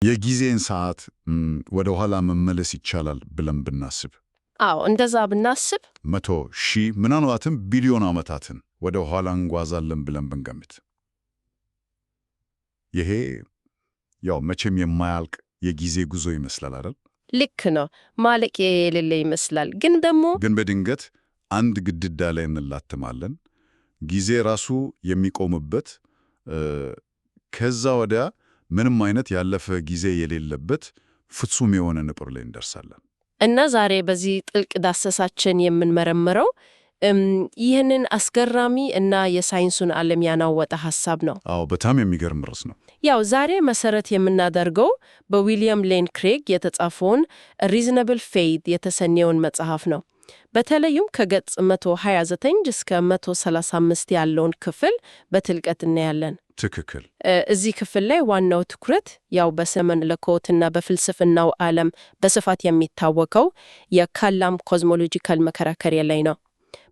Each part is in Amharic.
የጊዜን ሰዓት ወደ ኋላ መመለስ ይቻላል ብለን ብናስብ አዎ እንደዛ ብናስብ 100,000 ምናልባትም ቢሊዮን ዓመታትን ወደ ኋላ እንጓዛለን ብለን ብንገምት ይሄ ያው መቼም የማያልቅ የጊዜ ጉዞ ይመስላል አይደል? ልክ ነው። ማለቂያ የሌለ ይመስላል። ግን በድንገት አንድ ግድግዳ ላይ እንላተማለን። ጊዜ ራሱ የሚቆምበት ከዛ ወዲያ ምንም አይነት ያለፈ ጊዜ የሌለበት ፍጹም የሆነ ንጥር ላይ እንደርሳለን። እና ዛሬ በዚህ ጥልቅ ዳሰሳችን የምንመረምረው ይህንን አስገራሚ እና የሳይንሱን ዓለም ያናወጠ ሐሳብ ነው። አዎ በጣም የሚገርም ርዕስ ነው። ያው ዛሬ መሰረት የምናደርገው በዊሊያም ሌን ክሬግ የተጻፈውን ሪዝነብል ፌይት የተሰኘውን መጽሐፍ ነው። በተለይም ከገጽ 129 እስከ 135 ያለውን ክፍል በጥልቀት እናያለን። ትክክል። እዚህ ክፍል ላይ ዋናው ትኩረት ያው በስነ መለኮትና በፍልስፍናው ዓለም በስፋት የሚታወቀው የካላም ኮዝሞሎጂካል መከራከሪያ ላይ ነው።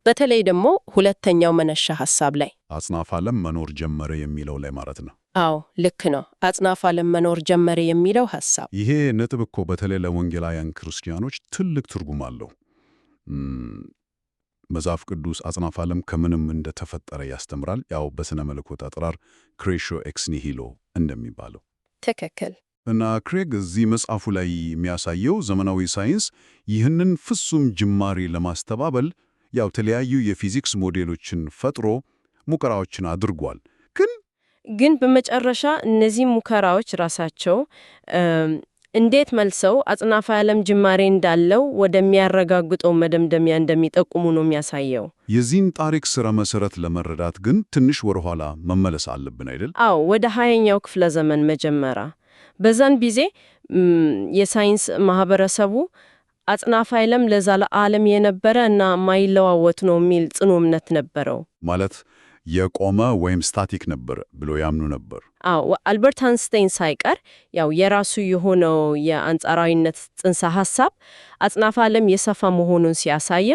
በተለይ ደግሞ ሁለተኛው መነሻ ሐሳብ ላይ አጽናፈ ዓለም መኖር ጀመረ የሚለው ላይ ማለት ነው። አዎ ልክ ነው። አጽናፈ ዓለም መኖር ጀመረ የሚለው ሐሳብ ይሄ ነጥብ እኮ በተለይ ለወንጌላውያን ክርስቲያኖች ትልቅ ትርጉም አለው። መጽሐፍ ቅዱስ አጽናፈ ዓለም ከምንም እንደተፈጠረ ያስተምራል። ያው በስነ መለኮት አጠራር ክሬሽዮ ኤክስ ኒሂሎ እንደሚባለው ትክክል። እና ክሬግ እዚህ መጽሐፉ ላይ የሚያሳየው ዘመናዊ ሳይንስ ይህንን ፍጹም ጅማሬ ለማስተባበል ያው የተለያዩ የፊዚክስ ሞዴሎችን ፈጥሮ ሙከራዎችን አድርጓል። ግን በመጨረሻ እነዚህ ሙከራዎች ራሳቸው እንዴት መልሰው አጽናፈ ዓለም ጅማሬ እንዳለው ወደሚያረጋግጠው መደምደሚያ እንደሚጠቁሙ ነው የሚያሳየው። የዚህን ታሪክ ስረ መሰረት ለመረዳት ግን ትንሽ ወደኋላ መመለስ አለብን አይደል? አዎ ወደ 20ኛው ክፍለ ዘመን መጀመሪያ። በዛን ጊዜ የሳይንስ ማህበረሰቡ አጽናፈ ዓለም ለዘላለም የነበረ እና ማይለዋወጥ ነው የሚል ጽኑ እምነት ነበረው። ማለት የቆመ ወይም ስታቲክ ነበር ብሎ ያምኑ ነበር። አዎ አልበርት አንስታይን ሳይቀር ያው የራሱ የሆነው የአንጻራዊነት ጽንሰ ሐሳብ አጽናፈ ዓለም የሰፋ መሆኑን ሲያሳየ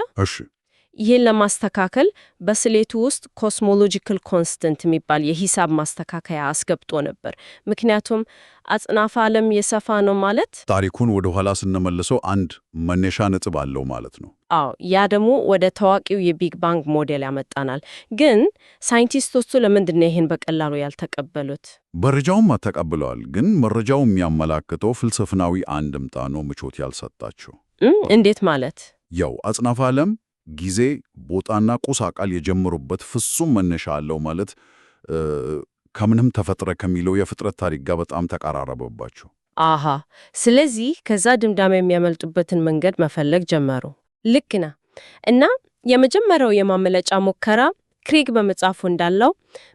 ይህን ለማስተካከል በስሌቱ ውስጥ ኮስሞሎጂካል ኮንስተንት የሚባል የሂሳብ ማስተካከያ አስገብቶ ነበር። ምክንያቱም አጽናፈ ዓለም የሰፋ ነው ማለት ታሪኩን ወደ ኋላ ስንመልሰው አንድ መነሻ ነጥብ አለው ማለት ነው። አዎ ያ ደግሞ ወደ ታዋቂው የቢግ ባንግ ሞዴል ያመጣናል። ግን ሳይንቲስቶቹ ለምንድን ነው ይህን በቀላሉ ያልተቀበሉት? መረጃውም ተቀብለዋል፣ ግን መረጃው የሚያመላክተው ፍልስፍናዊ አንድምታ ነው ምቾት ያልሰጣቸው። እንዴት ማለት? ያው አጽናፈ ዓለም ጊዜ፣ ቦታና ቁስ አካል የጀመሩበት ፍጹም መነሻ አለው ማለት ከምንም ተፈጥረ ከሚለው የፍጥረት ታሪክ ጋር በጣም ተቀራረበባቸው። አሃ ስለዚህ ከዛ ድምዳሜ የሚያመልጡበትን መንገድ መፈለግ ጀመሩ። ልክ ነህ። እና የመጀመሪያው የማመለጫ ሙከራ ክሬግ በመጽሐፉ እንዳለው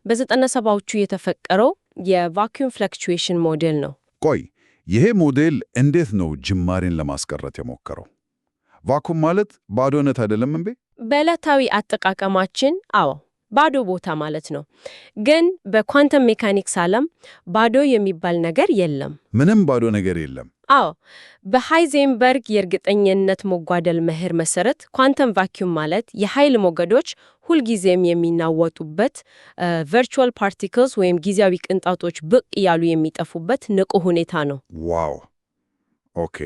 በ97ዎቹ የተፈጠረው የቫኪዩም ፍለክቹዌሽን ሞዴል ነው። ቆይ ይሄ ሞዴል እንዴት ነው ጅማሬን ለማስቀረት የሞከረው? ቫኩም ማለት ባዶነት አይደለም እንዴ? በዕለታዊ አጠቃቀማችን አዎ ባዶ ቦታ ማለት ነው። ግን በኳንተም ሜካኒክስ ዓለም ባዶ የሚባል ነገር የለም። ምንም ባዶ ነገር የለም። አዎ በሃይዘንበርግ የእርግጠኝነት መጓደል መርህ መሰረት ኳንተም ቫኪዩም ማለት የኃይል ሞገዶች ሁልጊዜም የሚናወጡበት ቨርቹዋል ፓርቲክልስ ወይም ጊዜያዊ ቅንጣቶች ብቅ እያሉ የሚጠፉበት ንቁ ሁኔታ ነው። ዋው ኦኬ።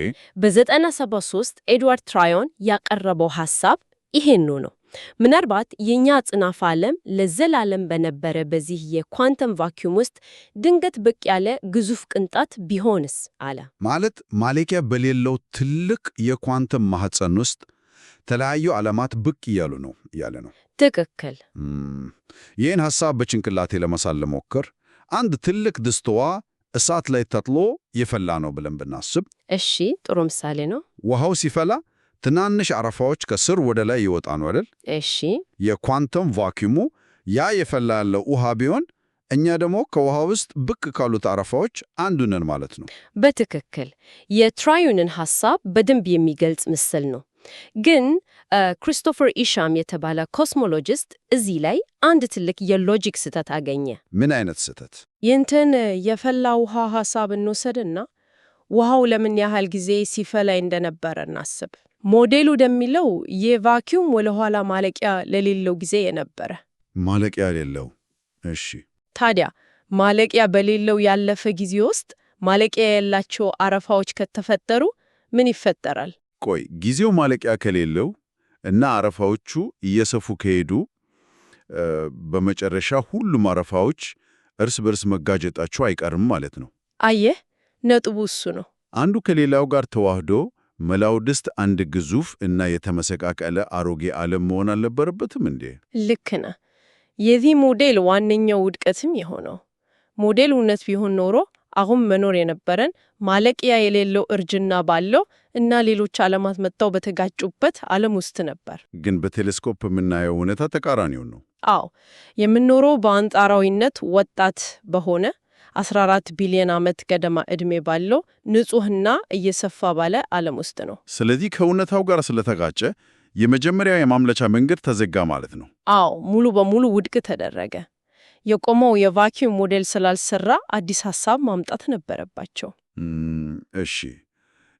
በ1973 ኤድዋርድ ትራዮን ያቀረበው ሐሳብ ይሄን ነው። ምናልባት የኛ አጽናፈ ዓለም ለዘላለም በነበረ በዚህ የኳንተም ቫኪዩም ውስጥ ድንገት ብቅ ያለ ግዙፍ ቅንጣት ቢሆንስ አለ። ማለት ማለቂያ በሌለው ትልቅ የኳንተም ማህፀን ውስጥ የተለያዩ ዓለማት ብቅ እያሉ ነው ያለ ነው። ትክክል። ይህን ሐሳብ በጭንቅላቴ ለመሳል ለሞክር አንድ ትልቅ ድስትዋ እሳት ላይ ተጥሎ የፈላ ነው ብለን ብናስብ፣ እሺ ጥሩ ምሳሌ ነው። ውሃው ሲፈላ ትናንሽ አረፋዎች ከስር ወደ ላይ ይወጣሉ አይደል? እሺ የኳንተም ቫኪዩሙ ያ የፈላ ያለው ውሃ ቢሆን እኛ ደግሞ ከውሃ ውስጥ ብቅ ካሉት አረፋዎች አንዱ ነን ማለት ነው። በትክክል የትራዮንን ሐሳብ በደንብ የሚገልጽ ምስል ነው። ግን ክሪስቶፈር ኢሻም የተባለ ኮስሞሎጂስት እዚህ ላይ አንድ ትልቅ የሎጂክ ስህተት አገኘ። ምን አይነት ስህተት? ይህንን የፈላ ውሃ ሐሳብ እንውሰድና ውሃው ለምን ያህል ጊዜ ሲፈላ እንደነበረ እናስብ። ሞዴሉ እንደሚለው የቫኪዩም ወደኋላ ማለቂያ ለሌለው ጊዜ የነበረ ማለቂያ የሌለው። እሺ ታዲያ ማለቂያ በሌለው ያለፈ ጊዜ ውስጥ ማለቂያ ያላቸው አረፋዎች ከተፈጠሩ ምን ይፈጠራል? ቆይ ጊዜው ማለቂያ ከሌለው እና አረፋዎቹ እየሰፉ ከሄዱ በመጨረሻ ሁሉም አረፋዎች እርስ በርስ መጋጨጣቸው አይቀርም ማለት ነው። አየህ፣ ነጥቡ እሱ ነው። አንዱ ከሌላው ጋር ተዋህዶ መላው ድስት አንድ ግዙፍ እና የተመሰቃቀለ አሮጌ ዓለም መሆን አልነበረበትም እንዴ? ልክ ነህ። የዚህ ሞዴል ዋነኛው ውድቀትም የሆነው ሞዴል እውነት ቢሆን ኖሮ አሁን መኖር የነበረን ማለቂያ የሌለው እርጅና ባለው እና ሌሎች ዓለማት መጥተው በተጋጩበት ዓለም ውስጥ ነበር። ግን በቴሌስኮፕ የምናየው እውነታ ተቃራኒውን ነው። አዎ፣ የምንኖረው በአንጻራዊነት ወጣት በሆነ 14 ቢሊዮን ዓመት ገደማ ዕድሜ ባለው ንጹሕና እየሰፋ ባለ ዓለም ውስጥ ነው። ስለዚህ ከእውነታው ጋር ስለተጋጨ የመጀመሪያ የማምለጫ መንገድ ተዘጋ ማለት ነው። አዎ፣ ሙሉ በሙሉ ውድቅ ተደረገ። የቆመው የቫኪዩም ሞዴል ስላልሰራ አዲስ ሐሳብ ማምጣት ነበረባቸው። እሺ፣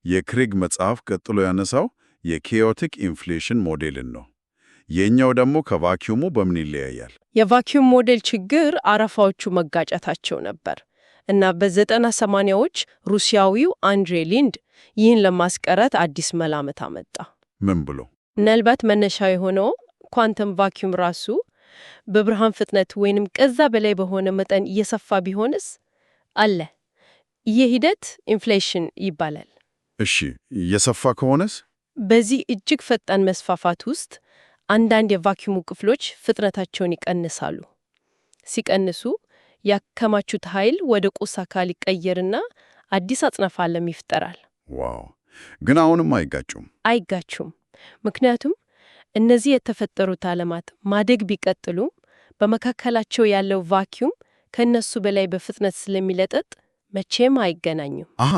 የክሬግ መጽሐፍ ቀጥሎ ያነሳው የኬዮቲክ ኢንፍሌሽን ሞዴልን ነው። የኛው ደግሞ ከቫኪዩሙ በምን ይለያያል? የቫኪዩም ሞዴል ችግር አረፋዎቹ መጋጨታቸው ነበር እና በ1980ዎች ሩሲያዊው አንድሬ ሊንድ ይህን ለማስቀረት አዲስ መላምት አመጣ። ምን ብሎ? ምናልባት መነሻ የሆነው ኳንተም ቫኪዩም ራሱ በብርሃን ፍጥነት ወይንም ከዛ በላይ በሆነ መጠን እየሰፋ ቢሆንስ አለ። ይህ ሂደት ኢንፍሌሽን ይባላል። እሺ፣ እየሰፋ ከሆነስ? በዚህ እጅግ ፈጣን መስፋፋት ውስጥ አንዳንድ የቫኪዩሙ ክፍሎች ፍጥነታቸውን ይቀንሳሉ። ሲቀንሱ ያከማቹት ኃይል ወደ ቁስ አካል ይቀየርና አዲስ አጽናፈ ዓለም ይፈጠራል። ዋው! ግን አሁንም አይጋጩም? አይጋቹም። ምክንያቱም እነዚህ የተፈጠሩት ዓለማት ማደግ ቢቀጥሉም በመካከላቸው ያለው ቫኪዩም ከነሱ በላይ በፍጥነት ስለሚለጠጥ መቼም አይገናኙም። አሃ!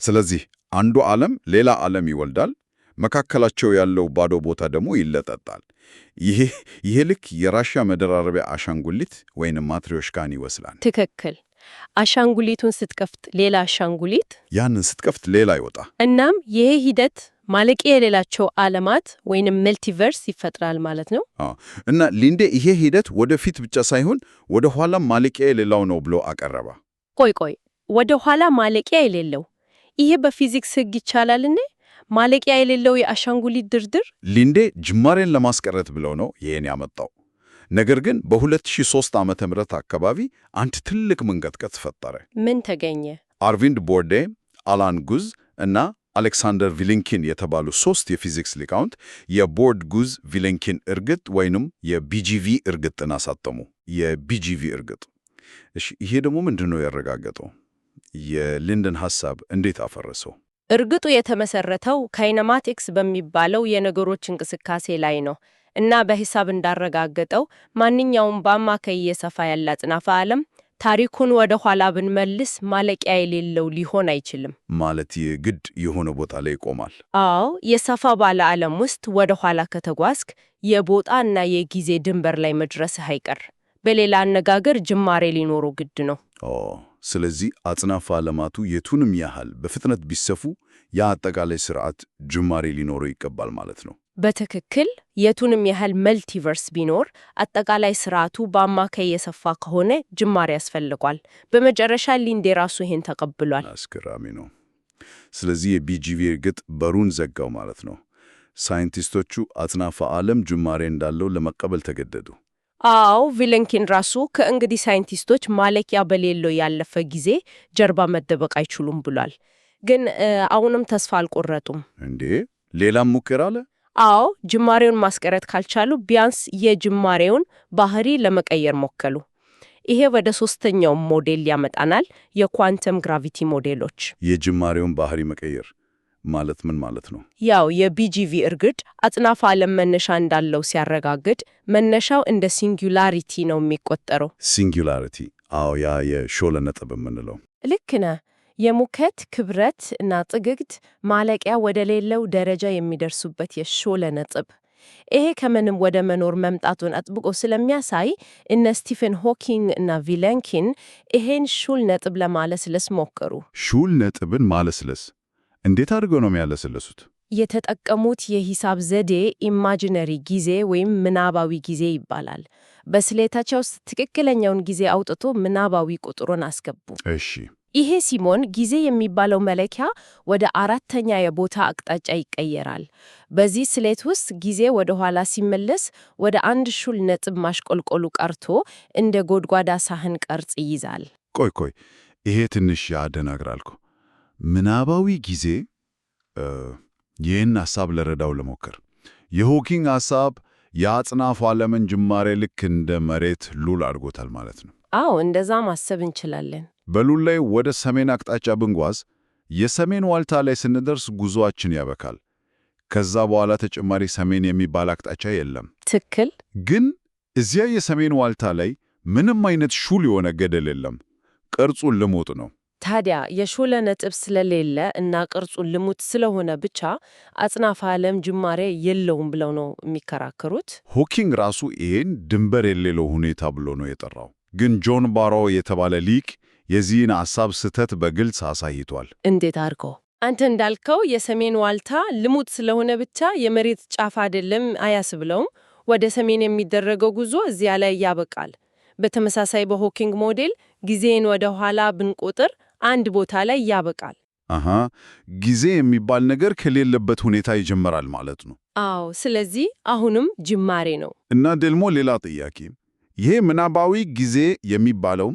ስለዚህ አንዱ ዓለም ሌላ ዓለም ይወልዳል፣ መካከላቸው ያለው ባዶ ቦታ ደግሞ ይለጠጣል። ይሄ ልክ የራሽያ መደራረቢያ አሻንጉሊት ወይንም ማትሪዮሽካን ይወስላል። ትክክል። አሻንጉሊቱን ስትከፍት ሌላ አሻንጉሊት፣ ያንን ስትከፍት ሌላ ይወጣ። እናም ይሄ ሂደት ማለቂያ የሌላቸው ዓለማት ወይንም መልቲቨርስ ይፈጥራል ማለት ነው። እና ሊንዴ ይሄ ሂደት ወደፊት ብቻ ሳይሆን ወደ ኋላም ማለቂያ የሌለው ነው ብሎ አቀረበ። ቆይ፣ ወደ ኋላ ማለቂያ የሌለው ይሄ በፊዚክስ ሕግ ይቻላልን? ማለቂያ የሌለው የአሻንጉሊት ድርድር? ሊንዴ ጅማሬን ለማስቀረት ብለው ነው ይሄን ያመጣው። ነገር ግን በ2003 ዓመተ ምህረት አካባቢ አንድ ትልቅ መንቀጥቀጥ ፈጠረ። ምን ተገኘ? አርቪንድ ቦርዴ፣ አላን ጉዝ እና አሌክሳንደር ቪሌንኪን የተባሉ 3 የፊዚክስ ሊቃውንት የቦርድ ጉዝ ቪሌንኪን እርግጥ ወይንም የቢጂቪ እርግጥን አሳተሙ። የቢጂቪ እርግጥ። እሺ፣ ይሄ ደግሞ ምንድነው ያረጋገጠው? የሊንደን ሐሳብ እንዴት አፈረሰው? እርግጡ የተመሰረተው ካይነማቲክስ በሚባለው የነገሮች እንቅስቃሴ ላይ ነው እና በሂሳብ እንዳረጋገጠው ማንኛውም በአማካይ እየሰፋ ያለ አጽናፈ ዓለም ታሪኩን ወደ ኋላ ብንመልስ ማለቂያ የሌለው ሊሆን አይችልም። ማለት የግድ የሆነ ቦታ ላይ ይቆማል? አዎ፣ የሰፋ ባለ ዓለም ውስጥ ወደ ኋላ ከተጓዝክ የቦታና የጊዜ ድንበር ላይ መድረስህ አይቀር። በሌላ አነጋገር ጅማሬ ሊኖረው ግድ ነው። ስለዚህ አጽናፈ ዓለማቱ የቱንም ያህል በፍጥነት ቢሰፉ ያ አጠቃላይ ስርዓት ጅማሬ ሊኖረው ይገባል ማለት ነው። በትክክል የቱንም ያህል መልቲቨርስ ቢኖር አጠቃላይ ስርዓቱ በአማካይ የሰፋ ከሆነ ጅማሬ ያስፈልጓል። በመጨረሻ ሊንዴ ራሱ ይሄን ተቀብሏል። አስገራሚ ነው። ስለዚህ የቢጂቪ እርግጥ በሩን ዘጋው ማለት ነው። ሳይንቲስቶቹ አጽናፈ ዓለም ጅማሬ እንዳለው ለመቀበል ተገደዱ። አዎ፣ ቪሌንኪን ራሱ ከእንግዲህ ሳይንቲስቶች ማለቂያ በሌለው ያለፈ ጊዜ ጀርባ መደበቅ አይችሉም ብሏል። ግን አሁንም ተስፋ አልቆረጡም። እንዴ? ሌላም ሙከራ አለ? አዎ፣ ጅማሬውን ማስቀረት ካልቻሉ ቢያንስ የጅማሬውን ባህሪ ለመቀየር ሞከሉ። ይሄ ወደ 3ኛው ሞዴል ያመጣናል፣ የኳንተም ግራቪቲ ሞዴሎች። የጅማሬውን ባህሪ መቀየር ማለት ምን ማለት ነው? ያው የቢጂቪ እርግጥ አጽናፈ ዓለም መነሻ እንዳለው ሲያረጋግጥ መነሻው እንደ ሲንጉላሪቲ ነው የሚቆጠረው። ሲንጉላሪቲ? አዎ፣ ያ የሾለ ነጥብ የምንለው። ልክ ነህ። የሙቀት ክብረት እና ጥግግት ማለቂያ ወደ ሌለው ደረጃ የሚደርሱበት የሾለ ነጥብ። ይሄ ከምንም ወደ መኖር መምጣቱን አጥብቆ ስለሚያሳይ እነ ስቲፈን ሆኪንግ እና ቪሌንኪን ይሄን ሹል ነጥብ ለማለስለስ ሞከሩ። ሹል ነጥብን ማለስለስ እንዴት አድርገው ነው የሚያለስለሱት? የተጠቀሙት የሂሳብ ዘዴ ኢማጂነሪ ጊዜ ወይም ምናባዊ ጊዜ ይባላል። በስሌታቸው ውስጥ ትክክለኛውን ጊዜ አውጥቶ ምናባዊ ቁጥሩን አስገቡ። እሺ። ይሄ ሲሞን ጊዜ የሚባለው መለኪያ ወደ አራተኛ የቦታ አቅጣጫ ይቀየራል። በዚህ ስሌት ውስጥ ጊዜ ወደ ኋላ ሲመለስ ወደ አንድ ሹል ነጥብ ማሽቆልቆሉ ቀርቶ እንደ ጎድጓዳ ሳህን ቅርጽ ይይዛል። ቆይ ይሄ ትንሽ ያደናግራል እኮ። ምናባዊ ጊዜ ይህን ሐሳብ ለረዳው ለሞከር የሆኪንግ ሐሳብ የአጽናፈ ዓለምን ጅማሬ ልክ እንደ መሬት ሉል አድርጎታል ማለት ነው። አዎ እንደዛ ማሰብ እንችላለን። በሉል ላይ ወደ ሰሜን አቅጣጫ ብንጓዝ የሰሜን ዋልታ ላይ ስንደርስ ጉዞአችን ያበቃል። ከዛ በኋላ ተጨማሪ ሰሜን የሚባል አቅጣጫ የለም። ትክክል። ግን እዚያ የሰሜን ዋልታ ላይ ምንም አይነት ሹል የሆነ ገደል የለም። ቅርጹን ልሙጥ ነው። ታዲያ የሾለ ነጥብ ስለሌለ እና ቅርጹን ልሙጥ ስለሆነ ብቻ አጽናፈ ዓለም ጅማሬ የለውም ብለው ነው የሚከራከሩት። ሆኪንግ ራሱ ይሄን ድንበር የሌለው ሁኔታ ብሎ ነው የጠራው። ግን ጆን ባሮ የተባለ ሊቅ የዚህን ሐሳብ ስህተት በግልጽ አሳይቷል። እንዴት አድርጎ? አንተ እንዳልከው የሰሜን ዋልታ ልሙጥ ስለሆነ ብቻ የመሬት ጫፍ አይደለም አያስብለውም። ወደ ሰሜን የሚደረገው ጉዞ እዚያ ላይ ያበቃል። በተመሳሳይ በሆኪንግ ሞዴል ጊዜን ወደ ኋላ ብንቆጥር አንድ ቦታ ላይ ያበቃል። ጊዜ የሚባል ነገር ከሌለበት ሁኔታ ይጀምራል ማለት ነው። አዎ፣ ስለዚህ አሁንም ጅማሬ ነው። እና ደግሞ ሌላ ጥያቄ፣ ይሄ ምናባዊ ጊዜ የሚባለው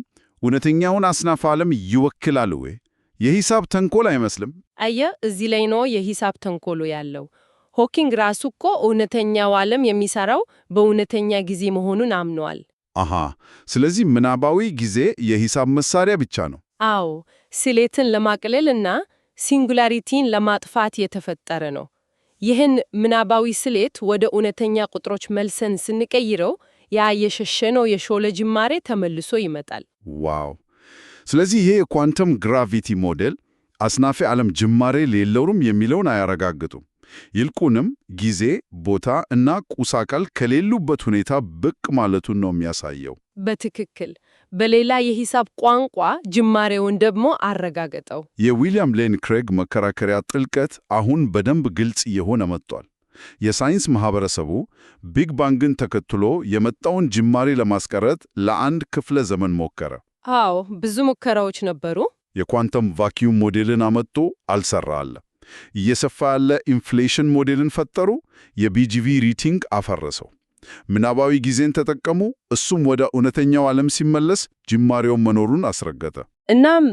እውነተኛውን አጽናፈ ዓለም ይወክላል ወይ? የሂሳብ ተንኮል አይመስልም? አየህ፣ እዚህ ላይ ነው የሂሳብ ተንኮሉ ያለው። ሆኪንግ ራሱ እኮ እውነተኛው ዓለም የሚሰራው በእውነተኛ ጊዜ መሆኑን አምነዋል። ስለዚህ ምናባዊ ጊዜ የሂሳብ መሳሪያ ብቻ ነው። አዎ፣ ስሌትን ለማቅለል እና ሲንጉላሪቲን ለማጥፋት የተፈጠረ ነው። ይህን ምናባዊ ስሌት ወደ እውነተኛ ቁጥሮች መልሰን ስንቀይረው ያ የሸሸነው የሾለ ጅማሬ ተመልሶ ይመጣል። ዋው! ስለዚህ ይሄ የኳንተም ግራቪቲ ሞዴል አጽናፈ ዓለም ጅማሬ የለውም የሚለውን አያረጋግጡም። ይልቁንም ጊዜ፣ ቦታ እና ቁስ አካል ከሌሉበት ሁኔታ ብቅ ማለቱን ነው የሚያሳየው። በትክክል። በሌላ የሂሳብ ቋንቋ ጅማሬውን ደግሞ አረጋገጠው። የዊሊያም ሌን ክሬግ መከራከሪያ ጥልቀት አሁን በደንብ ግልጽ እየሆነ መጥቷል። የሳይንስ ማህበረሰቡ ቢግ ባንግን ተከትሎ የመጣውን ጅማሬ ለማስቀረት ለአንድ ክፍለ ዘመን ሞከረ። አዎ፣ ብዙ ሙከራዎች ነበሩ። የኳንተም ቫኪዩም ሞዴልን አመጡ፣ አልሰራ አለ። እየሰፋ ያለ ኢንፍሌሽን ሞዴልን ፈጠሩ፣ የቢጂቪ ሪቲንግ አፈረሰው። ምናባዊ ጊዜን ተጠቀሙ፣ እሱም ወደ እውነተኛው ዓለም ሲመለስ ጅማሬውን መኖሩን አስረገጠ። እናም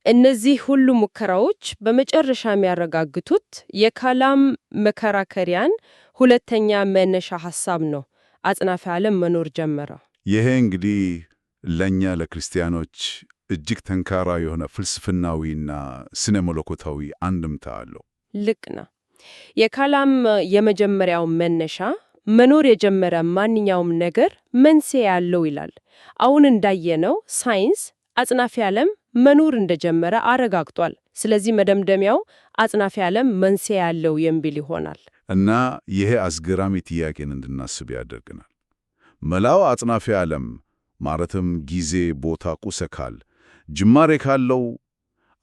እነዚህ ሁሉ ሙከራዎች በመጨረሻ የሚያረጋግጡት የካላም መከራከሪያን ሁለተኛ መነሻ ሐሳብ ነው። አጽናፈ ዓለም መኖር ጀመረ። ይሄ እንግዲህ ለእኛ ለክርስቲያኖች እጅግ ጠንካራ የሆነ ፍልስፍናዊና ስነ መለኮታዊ አንድምታ አለው። ልክ ነው። የካላም የመጀመሪያው መነሻ መኖር የጀመረ ማንኛውም ነገር መንስኤ ያለው ይላል። አሁን እንዳየነው ሳይንስ አጽናፈ ዓለም መኖር እንደጀመረ አረጋግጧል። ስለዚህ መደምደሚያው አጽናፈ ዓለም መንስኤ ያለው የሚል ይሆናል። እና ይሄ አስገራሚ ጥያቄን እንድናስብ ያደርገናል። መላው አጽናፈ ዓለም ማለትም ጊዜ፣ ቦታ፣ ቁስ አካል ጅማሬ ካለው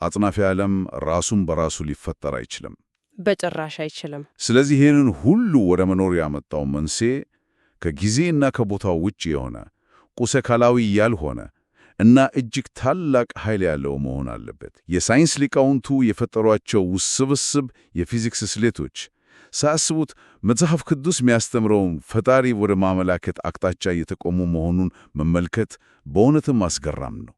አጽናፈ ዓለም ራሱን በራሱ ሊፈጠር አይችልም። በጭራሽ አይችልም። ስለዚህ ይህንን ሁሉ ወደ መኖር ያመጣው መንስኤ ከጊዜና ከቦታው ውጭ የሆነ ቁስ አካላዊ ያልሆነ እና እጅግ ታላቅ ኃይል ያለው መሆን አለበት። የሳይንስ ሊቃውንቱ የፈጠሯቸው ውስብስብ የፊዚክስ ስሌቶች ሳያስቡት መጽሐፍ ቅዱስ የሚያስተምረውን ፈጣሪ ወደ ማመላከት አቅጣጫ እየተቆሙ መሆኑን መመልከት በእውነትም አስገራም ነው።